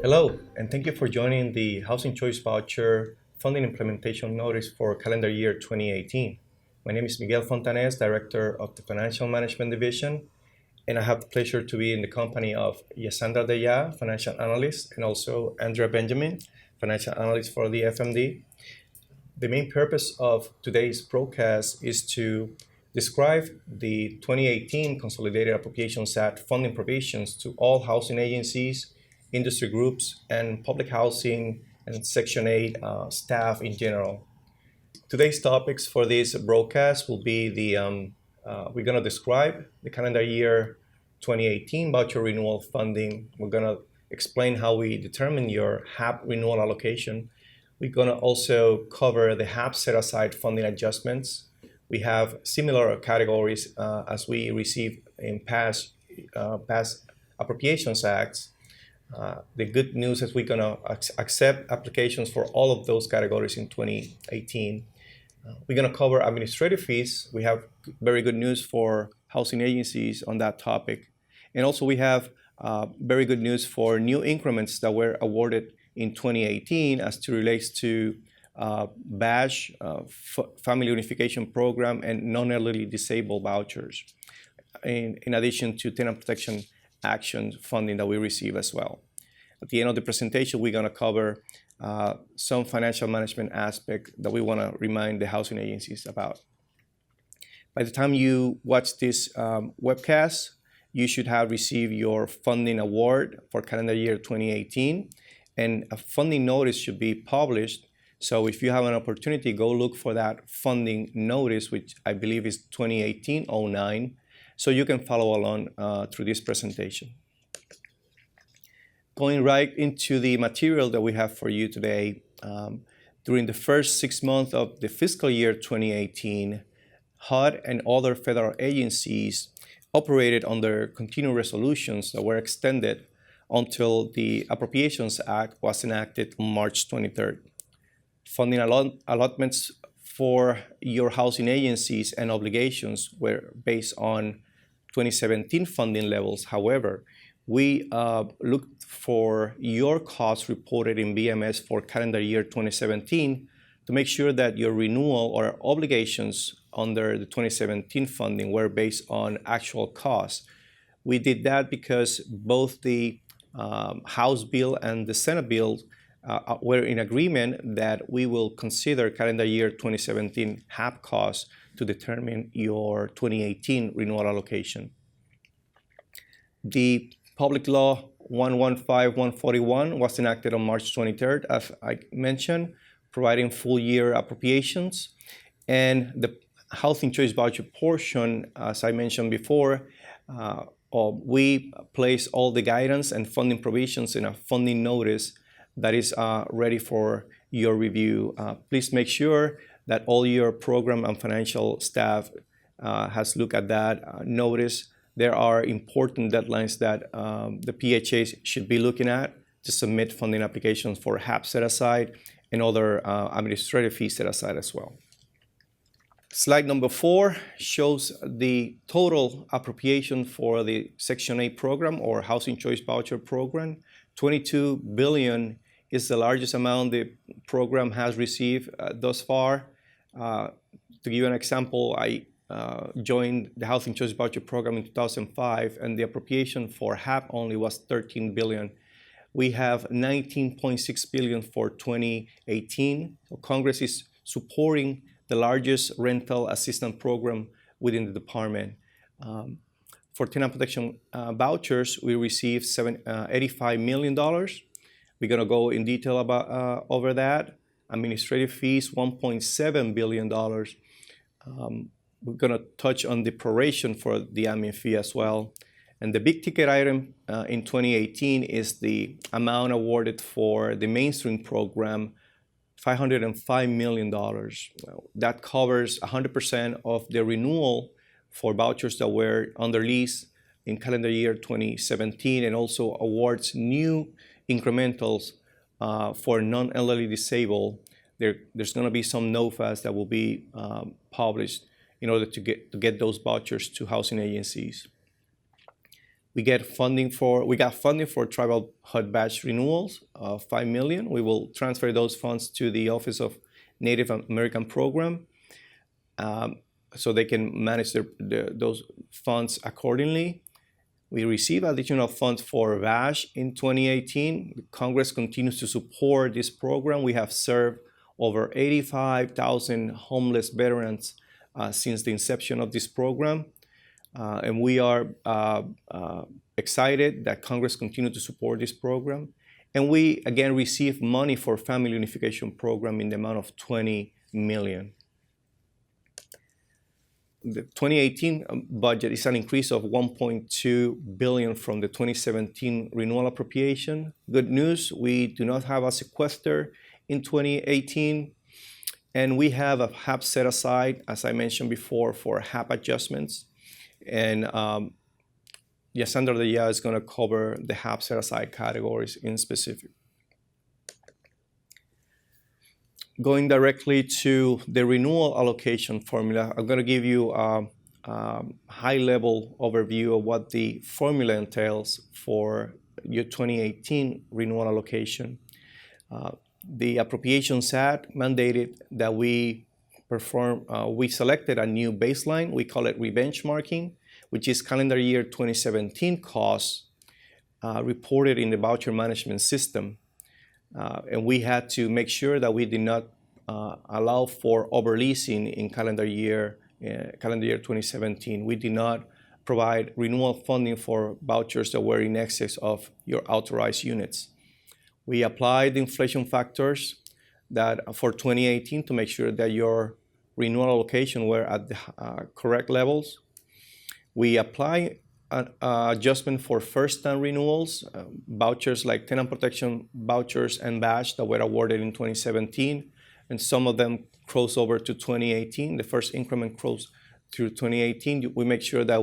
Hello, and thank you for joining the Housing Choice Voucher Funding Implementation Notice for calendar year 2018. My name is Miguel Fontanez, Director of the Financial Management Division, and I have the pleasure to be in the company of Yasandra Deya, Financial Analyst, and also Andrea Benjamin, Financial Analyst for the FMD. The main purpose of today's broadcast is to describe the 2018 Consolidated Appropriations Act funding provisions to all housing agencies, industry groups, and public housing and Section 8 staff in general. Today's topics for this broadcast will be we're going to describe the calendar year 2018 voucher renewal funding. We're going to explain how we determine your HAP renewal allocation. We're going to also cover the HAP set-aside funding adjustments. We have similar categories as we received in past Appropriations Acts. The good news is we're going to accept applications for all of those categories in 2018. We're going to cover administrative fees. We have very good news for housing agencies on that topic. And also we have very good news for new increments that were awarded in 2018 as to relates to BASH, Family Unification Program, and non-elderly disabled vouchers, in addition to tenant protection action funding that we receive as well. At the end of the presentation, we're going to cover some financial management aspect that we want to remind the housing agencies about. By the time you watch this webcast, you should have received your funding award for calendar year 2018, and a funding notice should be published. So if you have an opportunity, go look for that funding notice, which I believe is 2018-09, so you can follow along through this presentation. Going right into the material that we have for you today, during the first 6 months of the fiscal year 2018, HUD and other federal agencies operated under continuing resolutions that were extended until the Appropriations Act was enacted on March 23rd. Funding allotments for your housing agencies and obligations were based on 2017 funding levels. However, we looked for your costs reported in BMS for calendar year 2017 to make sure that your renewal or obligations under the 2017 funding were based on actual costs. We did that because both the House bill and the Senate bill were in agreement that we will consider calendar year 2017 HAP costs to determine your 2018 renewal allocation. The Public Law 115-141 was enacted on March 23rd, as I mentioned, providing full year appropriations. And the Housing Choice Voucher portion, as I mentioned before, we place all the guidance and funding provisions in a funding notice that is ready for your review. Please make sure that all your program and financial staff has looked at that notice. There are important deadlines that the PHAs should be looking at to submit funding applications for HAP set-aside and other administrative fees set-aside as well. Slide number 4 shows the total appropriation for the Section 8 program or Housing Choice Voucher program. $22 billion is the largest amount the program has received thus far. To give you an example, I joined the Housing Choice Voucher program in 2005, and the appropriation for HAP only was $13 billion. We have $19.6 billion for 2018. So Congress is supporting the largest rental assistance program within the department. For tenant protection vouchers, we received $85 million. We're going to go in detail about over that. Administrative fees, $1.7 billion. We're going to touch on the proration for the admin fee as well. And the big ticket item in 2018 is the amount awarded for the mainstream program, $505 million. That covers 100% of the renewal for vouchers that were under lease in calendar year 2017, and also awards new incrementals for non-elderly disabled. There's going to be some NOFAs that will be published in order to get those vouchers to housing agencies. We got funding for tribal HUD batch renewals of $5 million. We will transfer those funds to the Office of Native American Program, so they can manage those funds accordingly. We received additional funds for VASH in 2018. Congress continues to support this program. We have served over 85,000 homeless veterans since the inception of this program. And we are excited that Congress continues to support this program. And we, again, receive money for Family Unification Program in the amount of $20 million. The 2018 budget is an increase of $1.2 billion from the 2017 renewal appropriation. Good news, we do not have a sequester in 2018, and we have a HAP set aside, as I mentioned before, for HAP adjustments. And Yasandra Deya is going to cover the HAP set aside categories in specific. Going directly to the renewal allocation formula, I'm going to give you a high-level overview of what the formula entails for your 2018 renewal allocation. The Appropriations Act mandated that we selected a new baseline. We call it rebenchmarking, which is calendar year 2017 costs reported in the voucher management system. And we had to make sure that we did not allow for overleasing in calendar year 2017. We did not provide renewal funding for vouchers that were in excess of your authorized units. We applied the inflation factors that for 2018 to make sure that your renewal allocation were at the correct levels. We apply an adjustment for first-time renewals, vouchers like tenant protection vouchers and badge that were awarded in 2017, and some of them cross over to 2018. The first increment crossed through 2018. We make sure that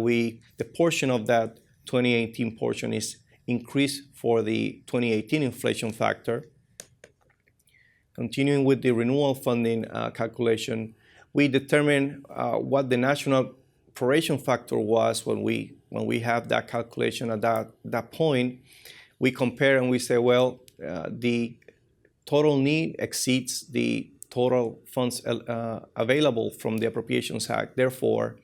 the portion of that 2018 portion is increased for the 2018 inflation factor. Continuing with the renewal funding calculation, we determine what the national proration factor was when we have that calculation. At that point, we compare and we say, well, the total need exceeds the total funds available from the Appropriations Act. Therefore,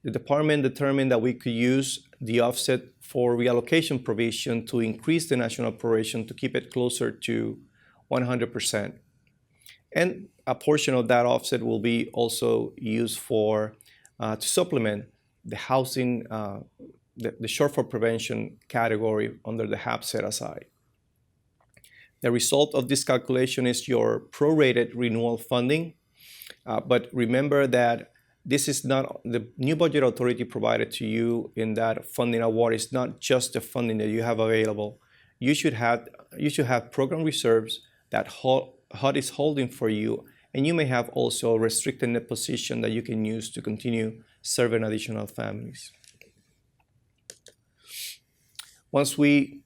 the department determined that we could use the offset for reallocation provision to increase the national proration to keep it closer to 100%. And a portion of that offset will be also used for to supplement the housing, the shortfall prevention category under the HAP set aside. The result of this calculation is your prorated renewal funding. But remember that this is not the new budget authority provided to you in that funding award is not just the funding that you have available. You should have program reserves that HUD is holding for you, and you may have also a restricted net position that you can use to continue serving additional families. Once we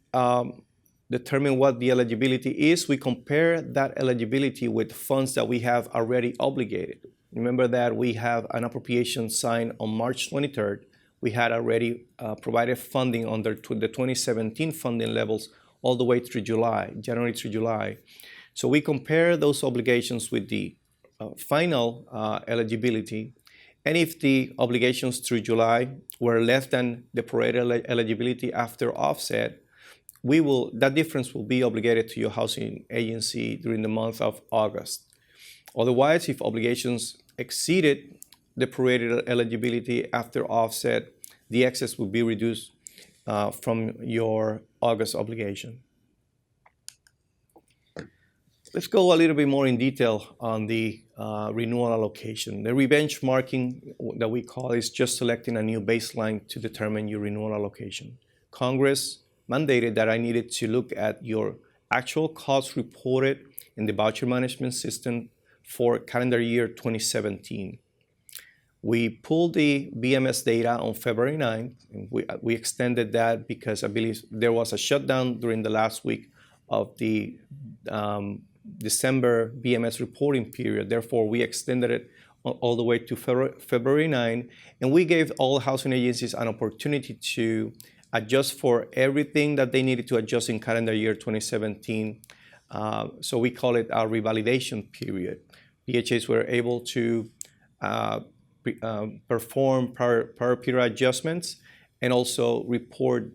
determine what the eligibility is, we compare that eligibility with funds that we have already obligated. Remember that we have an appropriation signed on March 23rd. We had already provided funding under the 2017 funding levels all the way through July, January through July. So we compare those obligations with the final eligibility. And if the obligations through July were less than the prorated eligibility after offset, that difference will be obligated to your housing agency during the month of August. Otherwise, if obligations exceeded the prorated eligibility after offset, the excess will be reduced from your August obligation. Let's go a little bit more in detail on the renewal allocation. The rebenchmarking that we call is just selecting a new baseline to determine your renewal allocation. Congress mandated that I needed to look at your actual costs reported in the voucher management system for calendar year 2017. We pulled the VMS data on February 9th. And we extended that because I believe there was a shutdown during the last week of the December VMS reporting period. Therefore, we extended it all the way to February 9, and we gave all housing agencies an opportunity to adjust for everything that they needed to adjust in calendar year 2017. So we call it our revalidation period. PHAs were able to perform prior period adjustments and also report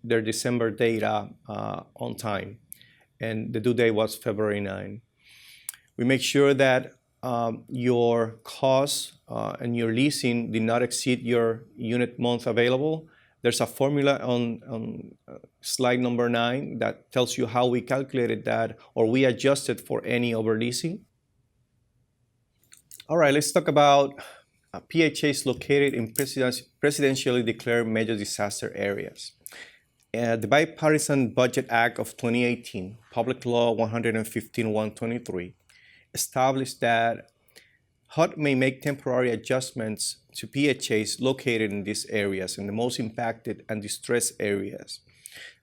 their December data on time. And the due date was February 9. We make sure that your costs and your leasing did not exceed your unit month available. There's a formula on slide number 9 that tells you how we calculated that or we adjusted for any overleasing. All right, let's talk about PHAs located in presidentially declared major disaster areas. The Bipartisan Budget Act of 2018, Public Law 115-123, established that HUD may make temporary adjustments to PHAs located in these areas, in the most impacted and distressed areas,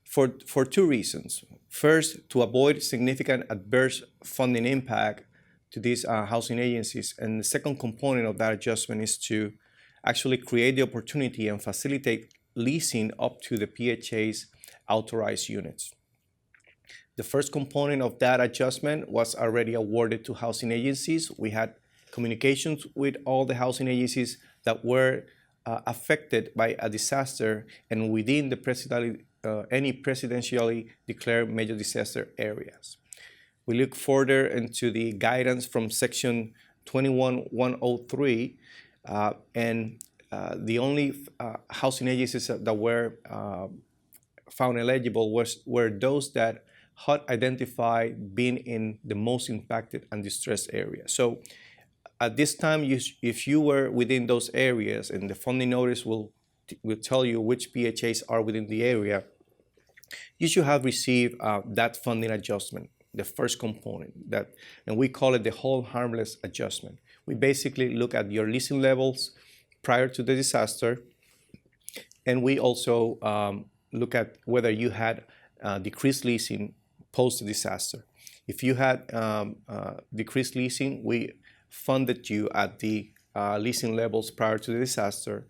for two reasons. First, to avoid significant adverse funding impact to these housing agencies. And the second component of that adjustment is to actually create the opportunity and facilitate leasing up to the PHA's authorized units. The first component of that adjustment was already awarded to housing agencies. We had communications with all the housing agencies that were affected by a disaster and within the any presidentially declared major disaster areas. We look further into the guidance from Section 21103, and the only housing agencies that were found eligible were those that HUD identified being in the most impacted and distressed areas. So at this time, if you were within those areas, and the funding notice will tell you which PHAs are within the area, you should have received that funding adjustment, the first component, and we call it the hold harmless adjustment. We basically look at your leasing levels prior to the disaster, and we also look at whether you had decreased leasing post disaster. If you had decreased leasing, we funded you at the leasing levels prior to the disaster.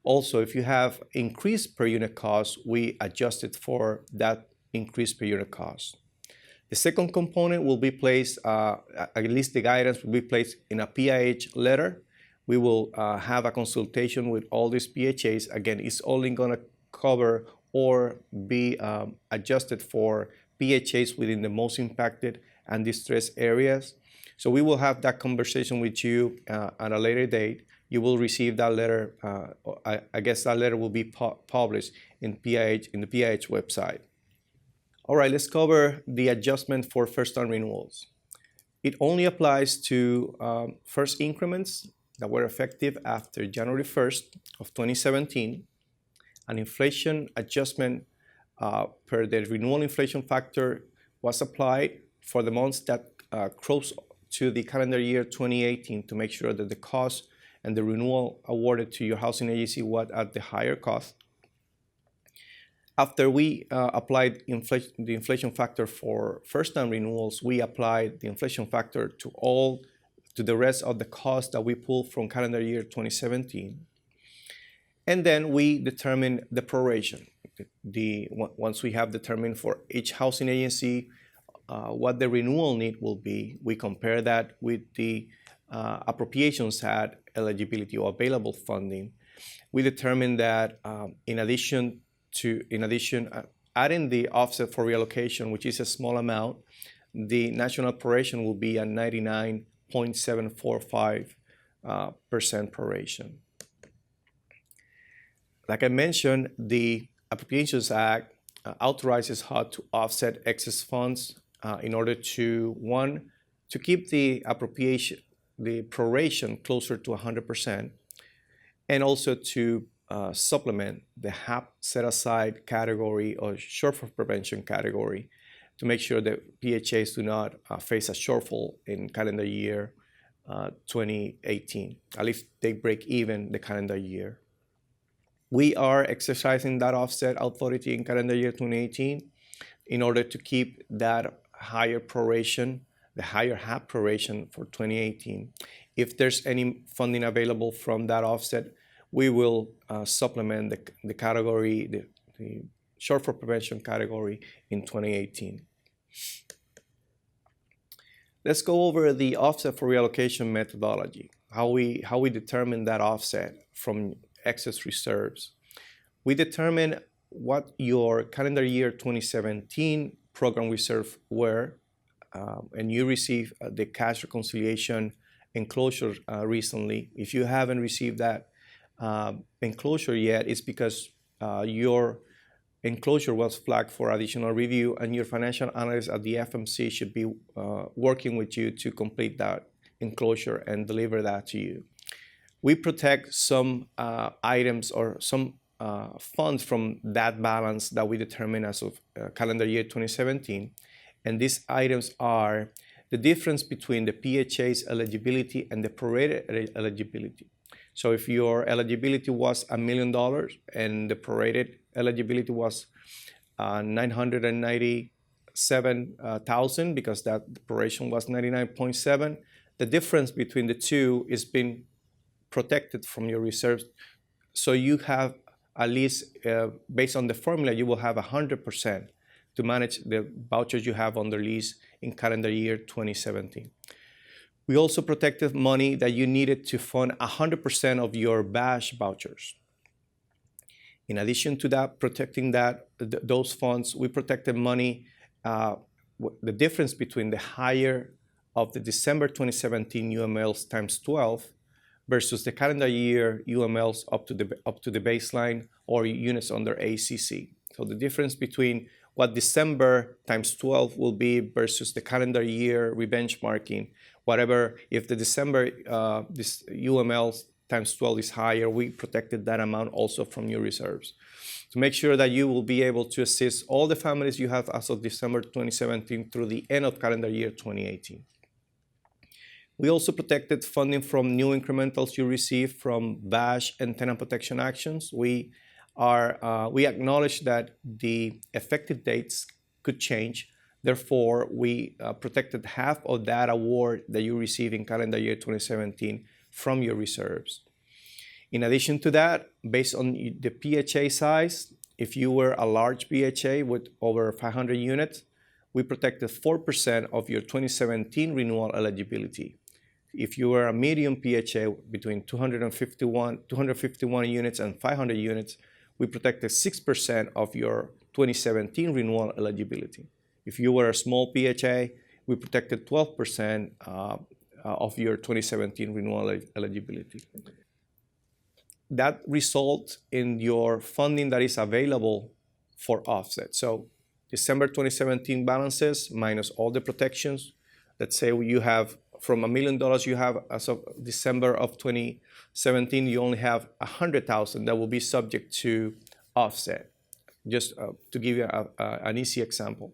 Also, if you have increased per unit cost, we adjusted for that increased per unit cost. The second component will be placed, at least the guidance will be placed in a PIH letter. We will have a consultation with all these PHAs. Again, it's only going to cover or be adjusted for PHAs within the most impacted and distressed areas. So we will have that conversation with you at a later date. You will receive that letter. I guess that letter will be published in the PIH website. All right, let's cover the adjustment for first-time renewals. It only applies to first increments that were effective after January 1st of 2017. An inflation adjustment per the renewal inflation factor was applied for the months that close to the calendar year 2018 to make sure that the cost and the renewal awarded to your housing agency was at the higher cost. After we applied the inflation factor for first-time renewals, we applied the inflation factor to the rest of the costs that we pulled from calendar year 2017. And then we determined the proration. Once we have determined for each housing agency what the renewal need will be, we compare that with the appropriations had eligibility or available funding. We determined that in addition, adding the offset for reallocation, which is a small amount, the national proration will be at 99.745% proration. Like I mentioned, the Appropriations Act authorizes HUD to offset excess funds in order to, one, to keep the proration closer to 100%, and also to supplement the HAP set-aside category or shortfall prevention category to make sure that PHAs do not face a shortfall in calendar year 2018. At least they break even the calendar year. We are exercising that offset authority in calendar year 2018 in order to keep that higher proration, the higher HAP proration for 2018. If there's any funding available from that offset, we will supplement the category, the shortfall prevention category in 2018. Let's go over the offset for reallocation methodology, how we determine that offset from excess reserves. We determine what your calendar year 2017 program reserve were, and you received the cash reconciliation enclosure recently. If you haven't received that enclosure yet, it's because your enclosure was flagged for additional review, and your financial analyst at the FMC should be working with you to complete that enclosure and deliver that to you. We protect some items or some funds from that balance that we determine as of calendar year 2017. And these items are the difference between the PHA's eligibility and the prorated eligibility. So if your eligibility was $1 million and the prorated eligibility was 997,000 because that proration was 99.7, the difference between the two is being protected from your reserves. So you have at least, based on the formula, you will have 100% to manage the vouchers you have under lease in calendar year 2017. We also protected money that you needed to fund 100% of your BASH vouchers. In addition to that, protecting those funds, we protected money, the difference between the higher of the December 2017 UMLs times 12 versus the calendar year UMLs up to the baseline or units under ACC. So the difference between what December times 12 will be versus the calendar year rebenchmarking, whatever, if the December this UML times 12 is higher, we protected that amount also from your reserves to make sure that you will be able to assist all the families you have as of December 2017 through the end of calendar year 2018. We also protected funding from new incrementals you receive from BASH and tenant protection actions. We acknowledge that the effective dates could change. Therefore, we protected half of that award that you receive in calendar year 2017 from your reserves. In addition to that, based on the PHA size, if you were a large PHA with over 500 units, we protected 4% of your 2017 renewal eligibility. If you were a medium PHA between 251 units and 500 units, we protected 6% of your 2017 renewal eligibility. If you were a small PHA, we protected 12% of your 2017 renewal eligibility. That results in your funding that is available for offset. So December 2017 balances minus all the protections. Let's say you have from $1 million you have as of December of 2017, you only have 100,000 that will be subject to offset. Just to give you an easy example.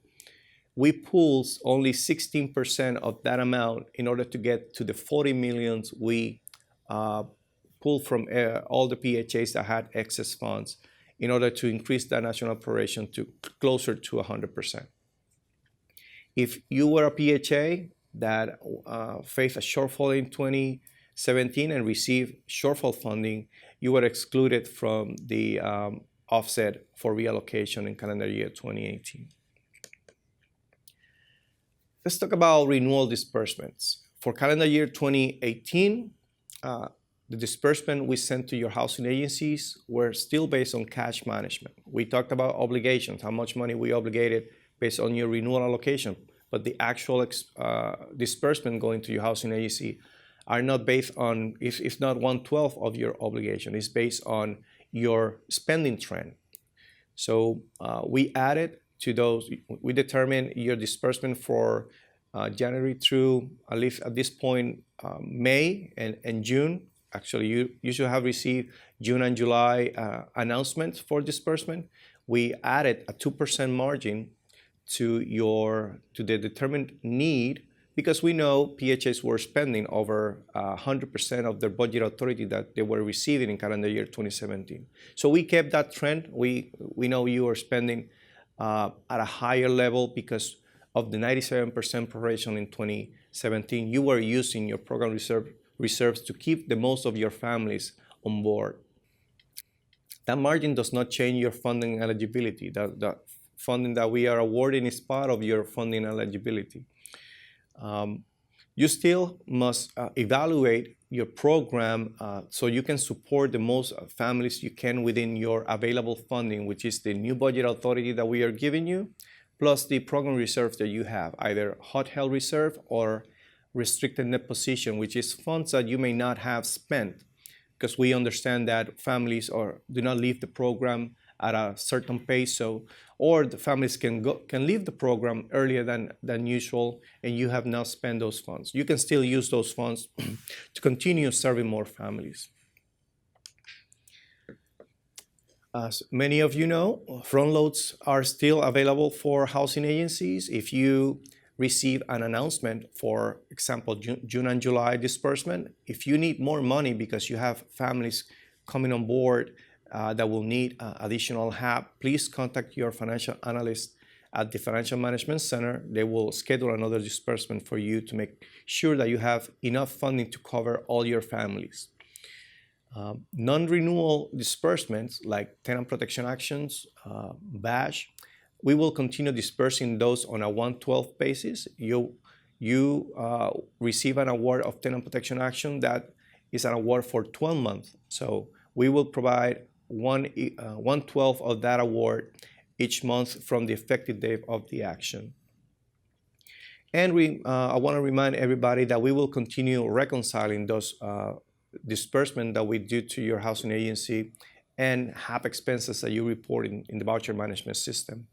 We pulled only 16% of that amount in order to get to the 40 millions we pulled from all the PHAs that had excess funds in order to increase that national operation to closer to 100%. If you were a PHA that faced a shortfall in 2017 and received shortfall funding, you were excluded from the offset for reallocation in calendar year 2018. Let's talk about renewal disbursements. For calendar year 2018, the disbursement we sent to your housing agencies were still based on cash management. We talked about obligations, how much money we obligated based on your renewal allocation, but the actual disbursement going to your housing agency are not based on, it's not 1/12 of your obligation, it's based on your spending trend. So we added to those, we determined your disbursement for January through, at least at this point, May and June. Actually, you should have received June and July announcements for disbursement. We added a 2% margin to the determined need because we know PHAs were spending over 100% of their budget authority that they were receiving in calendar year 2017. So we kept that trend. We know you are spending at a higher level because of the 97% proration in 2017. You were using your program reserves to keep the most of your families on board. that margin does not change your funding eligibility. The funding that we are awarding is part of your funding eligibility. You still must evaluate your program so you can support the most families you can within your available funding, which is the new budget authority that we are giving you, plus the program reserves that you have, either hot held reserve or restricted net position, which is funds that you may not have spent, because we understand that families do not leave the program at a certain pace, or the families can leave the program earlier than usual, and you have not spent those funds. You can still use those funds to continue serving more families. As many of you know, front loads are still available for housing agencies. If you receive an announcement, for example, June and July disbursement, if you need more money because you have families coming on board that will need additional help, please contact your financial analyst at the Financial Management Center. They will schedule another disbursement for you to make sure that you have enough funding to cover all your families. Non-renewal disbursements like tenant protection actions, BASH, we will continue dispersing those on a 1/12 basis. You receive an award of tenant protection action that is an award for 12 months. So we will provide 1/12 of that award each month from the effective date of the action. And I want to remind everybody that we will continue reconciling those disbursement that we do to your housing agency and HAP expenses that you report in the voucher management system.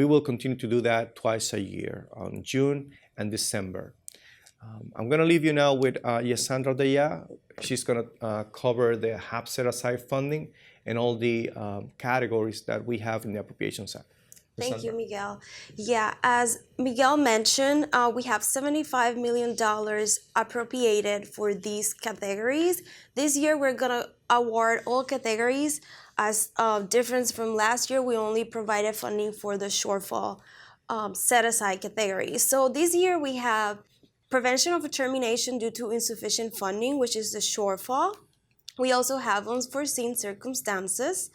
We will continue to do that twice a year, on June and December. I'm going to leave you now with Yesandra Deya. She's going to cover the HAP set-aside funding and all the categories that we have in the Appropriations Act. Thank you, Miguel. Yeah, as Miguel mentioned, we have $75 million appropriated for these categories. This year, we're going to award all categories. As difference from last year, we only provided funding for the shortfall set-aside category. So this year, we have prevention of termination due to insufficient funding, which is the shortfall. We also have unforeseen circumstances,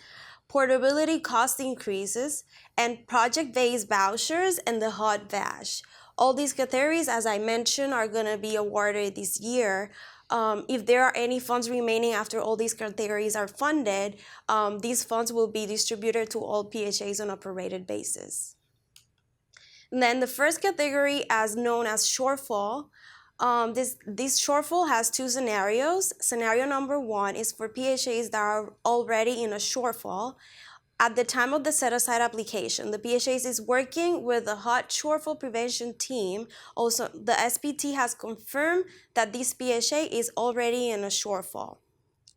portability cost increases, and project-based vouchers and the hot VASH. All these categories, as I mentioned, are going to be awarded this year. If there are any funds remaining after all these categories are funded, these funds will be distributed to all PHAs on a prorated basis. And then the first category, as known as shortfall, this shortfall has two scenarios. Scenario number one is for PHAs that are already in a shortfall. At the time of the set-aside application, the PHAs is working with the hot shortfall prevention team. Also, the SPT has confirmed that this PHA is already in a shortfall.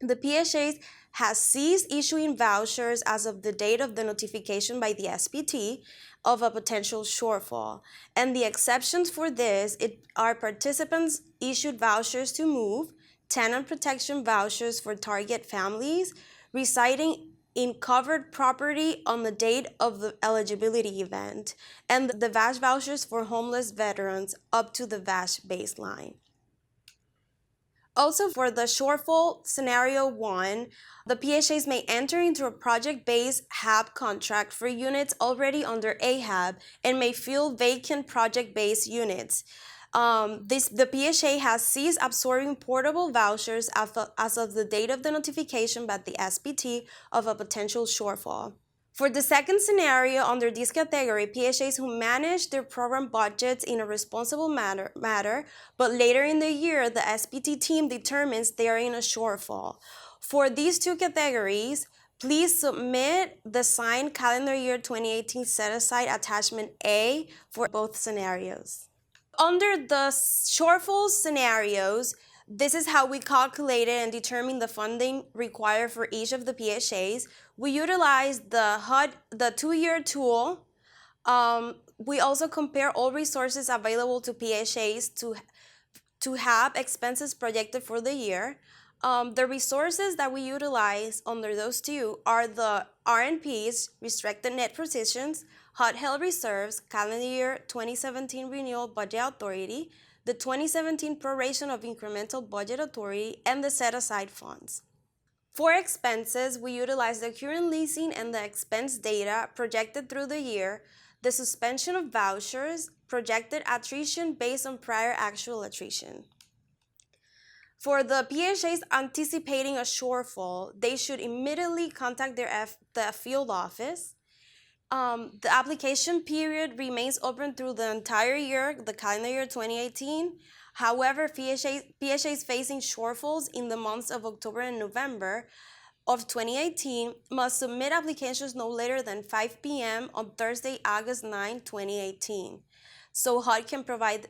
The PHAs has ceased issuing vouchers as of the date of the notification by the SPT of a potential shortfall. And the exceptions for this are participants issued vouchers to move, tenant protection vouchers for target families residing in covered property on the date of the eligibility event, and the VASH vouchers for homeless veterans up to the VASH baseline. Also, for the shortfall scenario one, the PHAs may enter into a project-based HAB contract for units already under AHAB and may fill vacant project-based units. The PHA has ceased absorbing portable vouchers as of the date of the notification by the SPT of a potential shortfall. For the second scenario under this category, PHAs who manage their program budgets in a responsible manner, but later in the year, the SPT team determines they are in a shortfall. For these two categories, please submit the signed calendar year 2018 set-aside attachment A for both scenarios. Under the shortfall scenarios, this is how we calculated and determined the funding required for each of the PHAs. We utilized the two-year tool. We also compare all resources available to PHAs to have expenses projected for the year. The resources that we utilize under those two are the RNPs, restricted net positions, hot held reserves, calendar year 2017 renewal budget authority, the 2017 proration of incremental budget authority, and the set-aside funds. For expenses, we utilize the current leasing and the expense data projected through the year, the suspension of vouchers, projected attrition based on prior actual attrition. For the PHAs anticipating a shortfall, they should immediately contact the field office. The application period remains open through the entire year, the calendar year 2018. However, PHAs facing shortfalls in the months of October and November of 2018 must submit applications no later than 5 p.m. on Thursday, August 9, 2018. So HUD can provide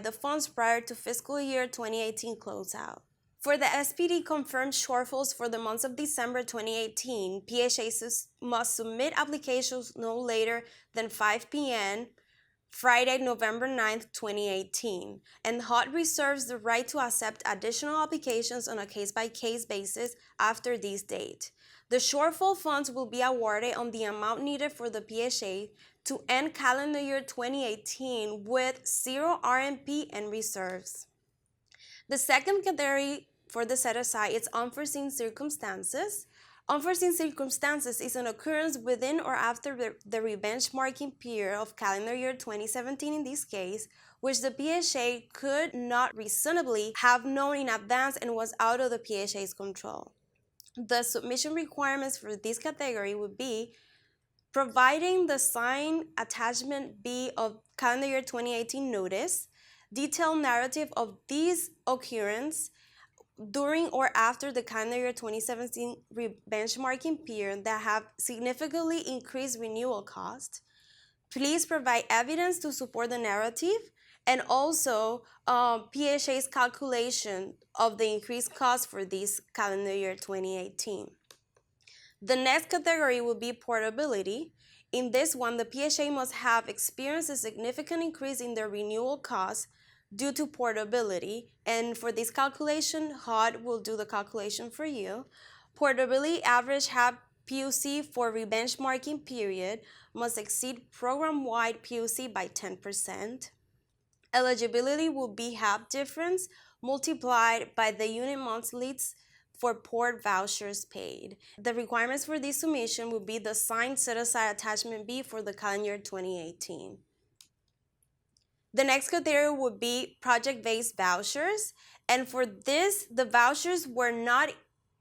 the funds prior to fiscal year 2018 closeout. For the SPD confirmed shortfalls for the months of December 2018, PHAs must submit applications no later than 5 p.m. Friday, November 9th, 2018, and HUD reserves the right to accept additional applications on a case-by-case basis after this date. The shortfall funds will be awarded on the amount needed for the PHA to end calendar year 2018 with 0 RMP and reserves. The second category for the set-aside is unforeseen circumstances. Unforeseen circumstances is an occurrence within or after the rebenchmarking period of calendar year 2017 in this case, which the PHA could not reasonably have known in advance and was out of the PHA's control. The submission requirements for this category would be providing the signed attachment B of calendar year 2018 notice, detailed narrative of this occurrence during or after the calendar year 2017 benchmarking period that have significantly increased renewal cost. Please provide evidence to support the narrative, and also PHA's calculation of the increased cost for this calendar year 2018. The next category will be portability. In this one, the PHA must have experienced a significant increase in their renewal costs due to portability, and for this calculation, HUD will do the calculation for you. Portability average HAB PUC for rebenchmarking period must exceed program-wide PUC by 10%. Eligibility will be HAB difference multiplied by the unit monthlies for port vouchers paid. The requirements for this submission will be the signed set-aside attachment B for the calendar year 2018. The next category would be project-based vouchers, and for this, the vouchers were not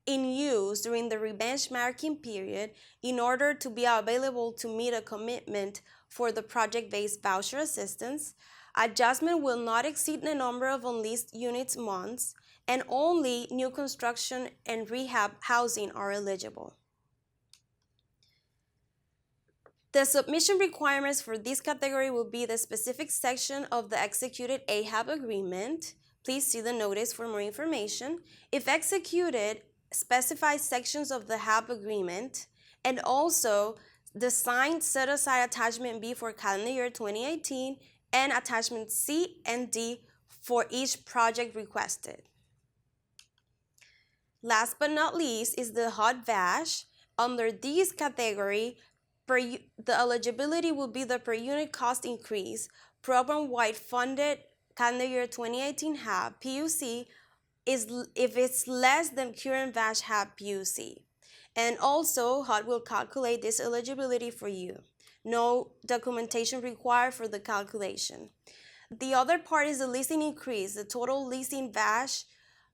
in use during the rebenchmarking period in order to be available to meet a commitment for the project-based voucher assistance. Adjustment will not exceed the number of unleased units months, and only new construction and rehab housing are eligible. The submission requirements for this category will be the specific section of the executed AHAB agreement. Please see the notice for more information. If executed, specify sections of the HAB agreement, and also the signed set-aside attachment B for calendar year 2018 and attachment C and D for each project requested. Last but not least is the HUD VASH. Under this category, the eligibility will be the per unit cost increase, program-wide funded calendar year 2018 HAB PUC is if it's less than current VASH HAB PUC. And also, HUD will calculate this eligibility for you. No documentation required for the calculation. The other part is the leasing increase. The total leasing VASH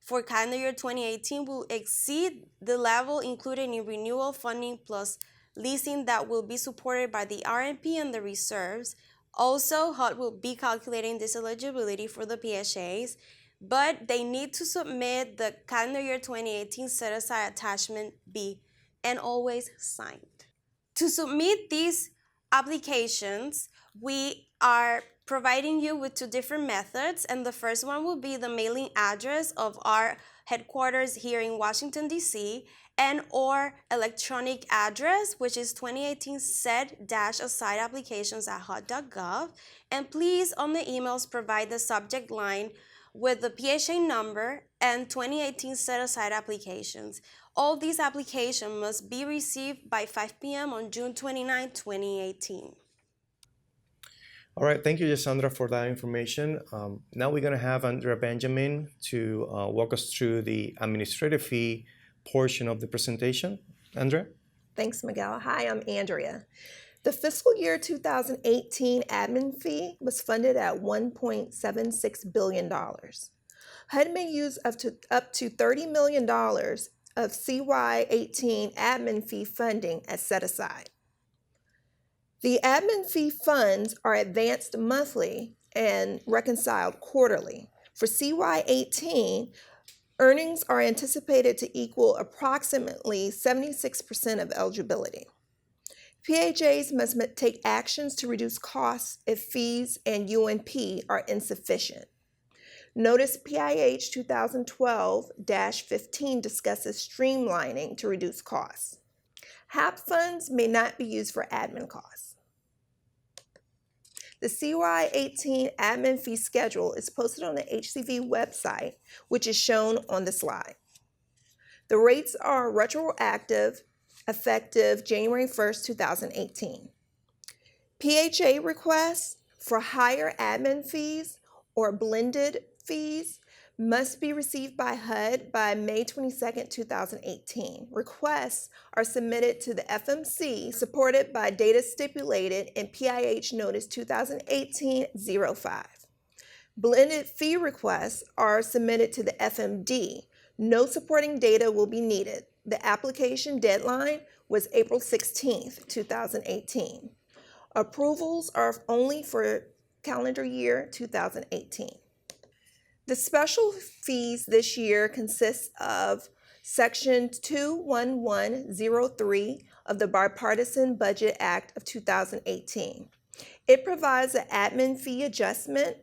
for calendar year 2018 will exceed the level included in renewal funding plus leasing that will be supported by the RMP and the reserves. Also, HUD will be calculating this eligibility for the PHAs, but they need to submit the calendar year 2018 set-aside attachment B and always signed. To submit these applications, we are providing you with two different methods, and the first one will be the mailing address of our headquarters here in Washington, D.C., and or electronic address, which is 2018 set-aside applications at hud.gov. And please, on the emails, provide the subject line with the PHA number and 2018 set-aside applications. All these applications must be received by 5 p.m. on June 29, 2018. All right, thank you, Yasandra, for that information. Now we're going to have Andrea Benjamin to walk us through the administrative fee portion of the presentation. Andrea? Thanks, Miguel. Hi, I'm Andrea. The fiscal year 2018 admin fee was funded at $1.76 billion. HUD may use up to $30 million of CY18 admin fee funding as set aside. The admin fee funds are advanced monthly and reconciled quarterly. For CY18, earnings are anticipated to equal approximately 76% of eligibility. PHAs must take actions to reduce costs if fees and UNP are insufficient. Notice PIH 2012-15 discusses streamlining to reduce costs. HAP funds may not be used for admin costs. The CY18 admin fee schedule is posted on the HCV website, which is shown on the slide. The rates are retroactive, effective January 1st, 2018. PHA requests for higher admin fees or blended fees must be received by HUD by May 22, 2018. Requests are submitted to the FMC, supported by data stipulated in PIH Notice 2018-05. Blended fee requests are submitted to the FMD. No supporting data will be needed. The application deadline was April 16, 2018. Approvals are only for calendar year 2018. The special fees this year consist of Section 21103 of the Bipartisan Budget Act of 2018. It provides an admin fee adjustment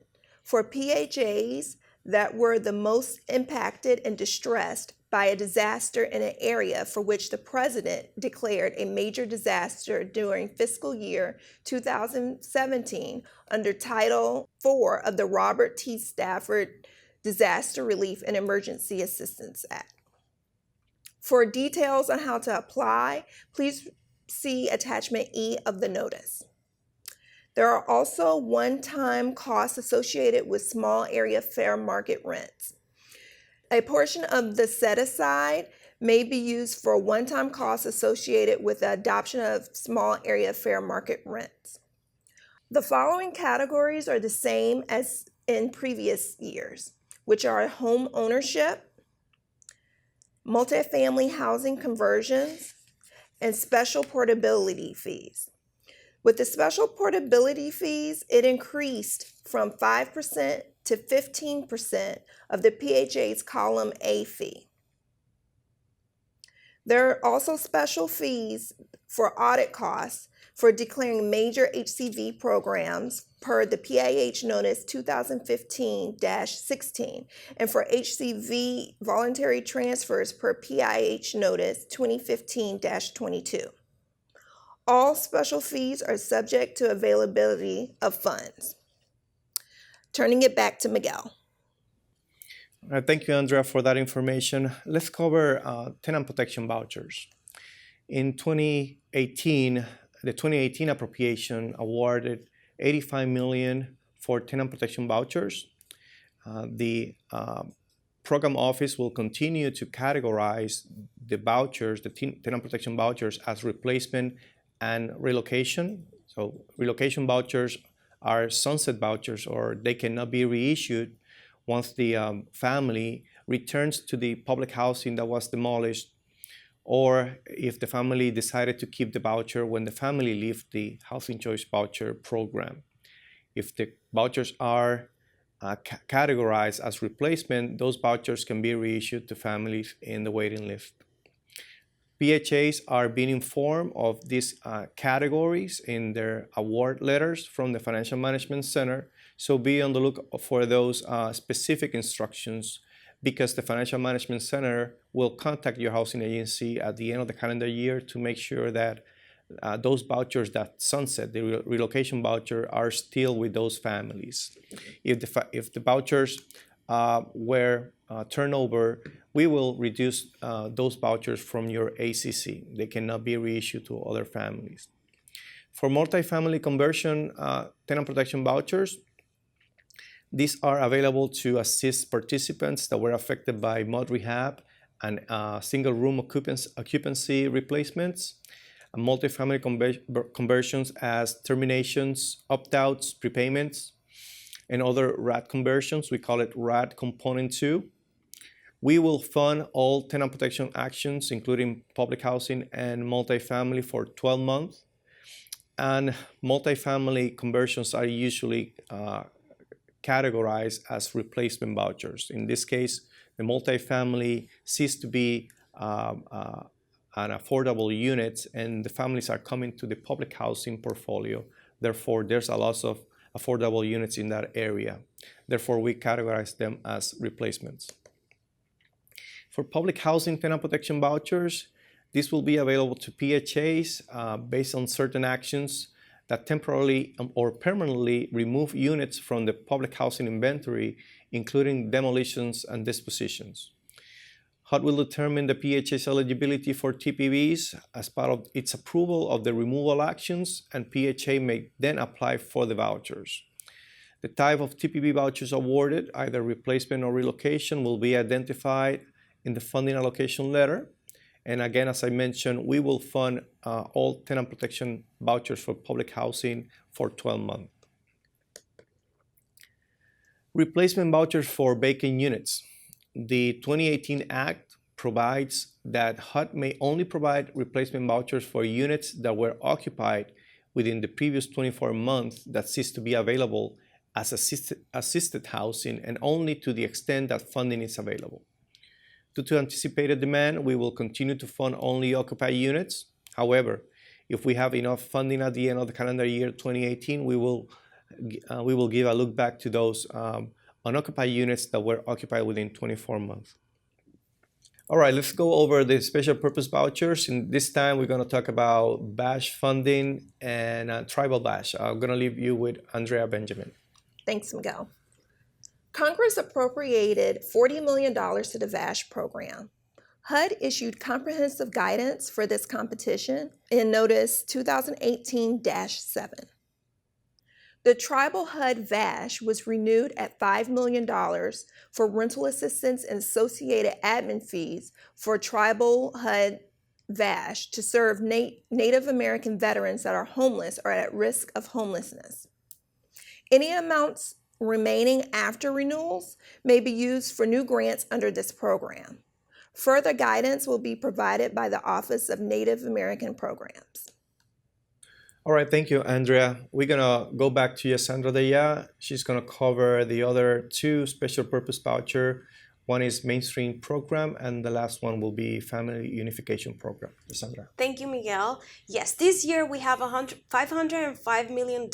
for PHAs that were the most impacted and distressed by a disaster in an area for which the President declared a major disaster during fiscal year 2017 under Title IV of the Robert T. Stafford Disaster Relief and Emergency Assistance Act. For details on how to apply, please see Attachment E of the notice. There are also one-time costs associated with small area fair market rents. A portion of the set-aside may be used for one-time costs associated with the adoption of small area fair market rents. The following categories are the same as in previous years, which are home ownership, multifamily housing conversions, and special portability fees. With the special portability fees, it increased from 5% to 15% of the PHA's column A fee. There are also special fees for audit costs for declaring major HCV programs per the PIH Notice 2015-16 and for HCV voluntary transfers per PIH Notice 2015-22. All special fees are subject to availability of funds. Turning it back to Miguel. Thank you, Andrea, for that information. Let's cover tenant protection vouchers. In 2018, the 2018 appropriation awarded $85 million for tenant protection vouchers. The program office will continue to categorize the vouchers, the tenant protection vouchers, as replacement and relocation. So relocation vouchers are sunset vouchers, or they cannot be reissued once the family returns to the public housing that was demolished, or if the family decided to keep the voucher when the family left the Housing Choice Voucher program. If the vouchers are categorized as replacement, those vouchers can be reissued to families in the waiting list. PHAs are being informed of these categories in their award letters from the Financial Management Center, so be on the lookout for those specific instructions, because the Financial Management Center will contact your housing agency at the end of the calendar year to make sure that those vouchers that sunset, the relocation voucher, are still with those families. If the vouchers were turnover, we will reduce those vouchers from your ACC. They cannot be reissued to other families. For multifamily conversion tenant protection vouchers, these are available to assist participants that were affected by MUD rehab and single room occupancy replacements, and multifamily conversions as terminations, opt-outs, prepayments, and other RAD conversions. We call it RAD Component 2. We will fund all tenant protection actions, including public housing and multifamily, for 12 months. And multifamily conversions are usually categorized as replacement vouchers. In this case, the multifamily ceased to be an affordable unit, and the families are coming to the public housing portfolio. Therefore, there's a lot of affordable units in that area. Therefore, we categorize them as replacements. For public housing tenant protection vouchers, this will be available to PHAs based on certain actions that temporarily or permanently remove units from the public housing inventory, including demolitions and dispositions. HUD will determine the PHA's eligibility for TPVs as part of its approval of the removal actions, and PHA may then apply for the vouchers. The type of TPV vouchers awarded, either replacement or relocation, will be identified in the funding allocation letter. And again, as I mentioned, we will fund all tenant protection vouchers for public housing for 12 months. Replacement vouchers for vacant units. The 2018 Act provides that HUD may only provide replacement vouchers for units that were occupied within the previous 24 months that ceased to be available as assisted housing, and only to the extent that funding is available. Due to anticipated demand, we will continue to fund only occupied units. However, if we have enough funding at the end of the calendar year 2018, we will give a look back to those unoccupied units that were occupied within 24 months. All right, let's go over the special purpose vouchers. And this time we're going to talk about BASH funding and tribal BASH. I'm going to leave you with Andrea Benjamin. Thanks, Miguel. Congress appropriated $40 million to the VASH program. HUD issued comprehensive guidance for this competition in Notice 2018-7. The Tribal HUD VASH was renewed at $5 million for rental assistance and associated admin fees for Tribal HUD VASH to serve Native American veterans that are homeless or at risk of homelessness. Any amounts remaining after renewals may be used for new grants under this program. Further guidance will be provided by the Office of Native American Programs. All right, thank you, Andrea. We're gonna go back to Yasandra Deya. She's gonna cover the other two special purpose voucher. One is mainstream program, and the last one will be family unification program. Yasandra. Thank you, Miguel. Yes, this year we have $505 million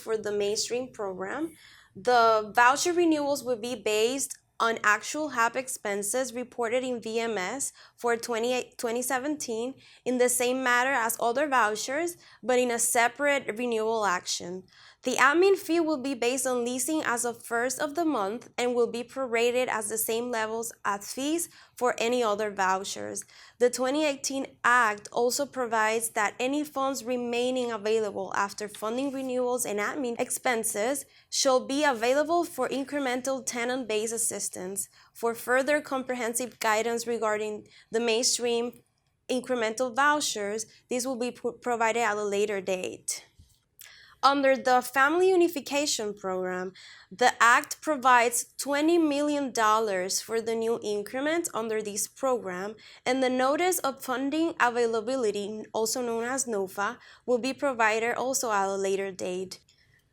for the mainstream program. The voucher renewals will be based on actual HAP expenses reported in VMS for 2017 in the same manner as other vouchers, but in a separate renewal action. The admin fee will be based on leasing as of first of the month and will be prorated as the same levels as fees for any other vouchers. The 2018 Act also provides that any funds remaining available after funding renewals and admin expenses shall be available for incremental tenant-based assistance. For further comprehensive guidance regarding the mainstream incremental vouchers, these will be provided at a later date. Under the Family Unification Program, the Act provides $20 million for the new increment under this program, and the Notice of Funding Availability, also known as NOFA, will be provided also at a later date.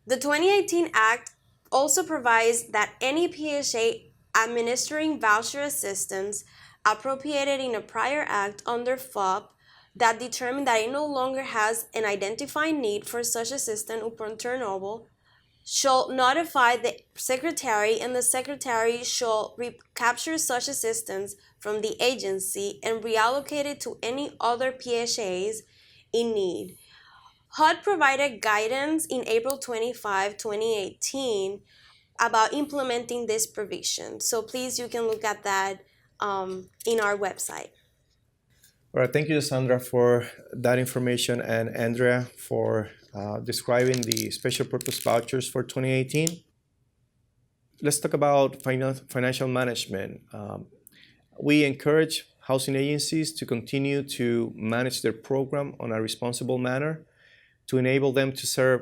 The 2018 Act also provides that any PHA administering voucher assistance appropriated in a prior act under FOP that determined that it no longer has an identified need for such assistance upon turnover shall notify the Secretary, and the Secretary shall recapture such assistance from the agency and reallocate it to any other PHAs in need. HUD provided guidance in April 25, 2018 about implementing this provision. So please, you can look at that in our website. All right, thank you, Sandra, for that information, and Andrea for describing the special purpose vouchers for 2018. Let's talk about financial management. We encourage housing agencies to continue to manage their program on a responsible manner, to enable them to serve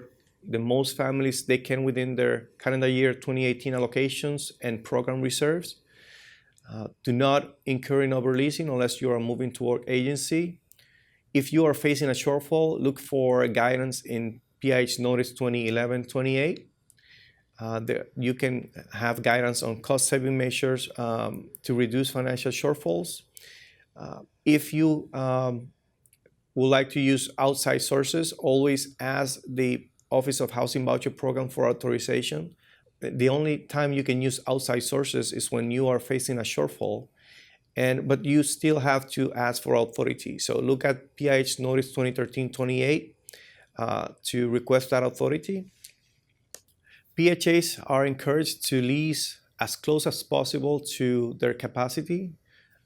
the most families they can within their calendar year 2018 allocations and program reserves. Do not incur in overleasing unless you are moving toward agency. If you are facing a shortfall, look for guidance in PIH Notice 2011-28. You can have guidance on cost-saving measures to reduce financial shortfalls. If you would like to use outside sources, always ask the Office of Housing Voucher Program for authorization. The only time you can use outside sources is when you are facing a shortfall, but you still have to ask for authority. So look at PIH Notice 2013-28 to request that authority. PHAs are encouraged to lease as close as possible to their capacity.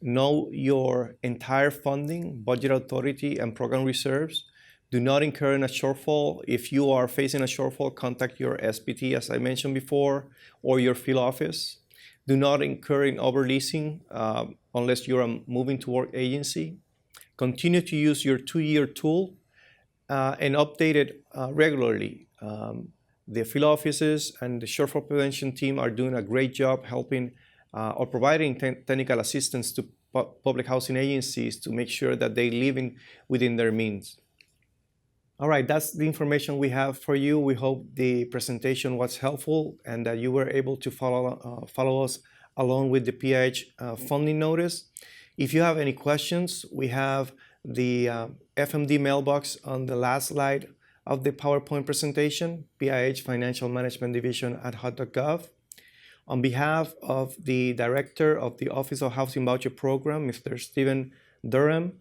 Know your entire funding, budget authority, and program reserves. Do not incur in a shortfall. If you are facing a shortfall, contact your SPT, as I mentioned before, or your field office. Do not incur in overleasing unless you are moving toward agency. Continue to use your 2-year tool and update it regularly. The field offices and the shortfall prevention team are doing a great job helping or providing technical assistance to public housing agencies to make sure that they live within their means. All right, that's the information we have for you. We hope the presentation was helpful and that you were able to follow us along with the PIH funding notice. If you have any questions, we have the FMD mailbox on the last slide of the PowerPoint presentation, PIH Financial Management Division at HUD.gov. On behalf of the Director of the Office of Housing Voucher Program, Mr. Stephen Durham,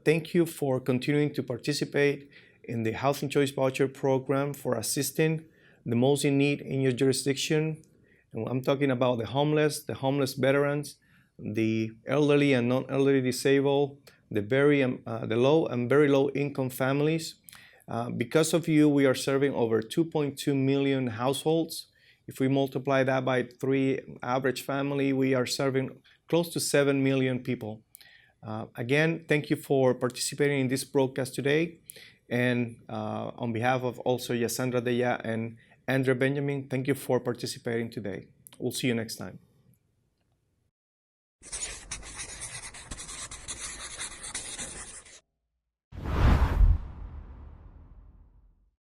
thank you for continuing to participate in the Housing Choice Voucher Program, for assisting the most in need in your jurisdiction. And I'm talking about the homeless veterans, the elderly and non-elderly disabled, the low and very low income families. Because of you, we are serving over 2.2 million households. If we multiply that by 3 average family, we are serving close to 7 million people. Again, thank you for participating in this broadcast today. And on behalf of also Yasandra Deya and Andrea Benjamin, thank you for participating today. We'll see you next time.